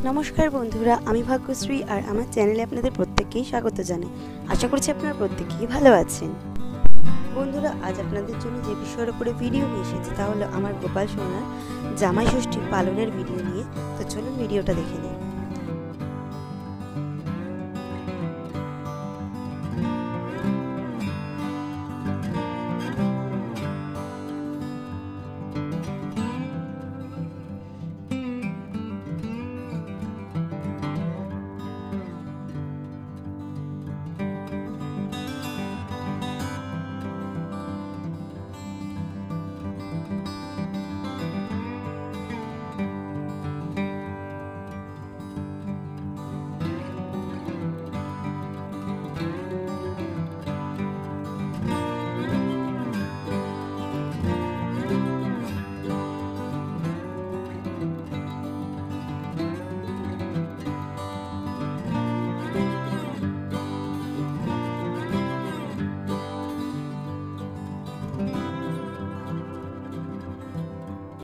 নমস্কার বন্ধুরা, আমি ভাগ্যশ্রী আর আমার চ্যানেলে আপনাদের প্রত্যেককেই স্বাগত জানাই। আশা করছি আপনারা প্রত্যেকেই ভালো আছেন। বন্ধুরা, আজ আপনাদের জন্য যে বিষয়ের উপরে ভিডিও নিয়ে এসেছি তা হলো আমার গোপাল সোনার জামাই ষষ্ঠী পালনের ভিডিও নিয়ে। তো চলুন ভিডিওটা দেখে নিন।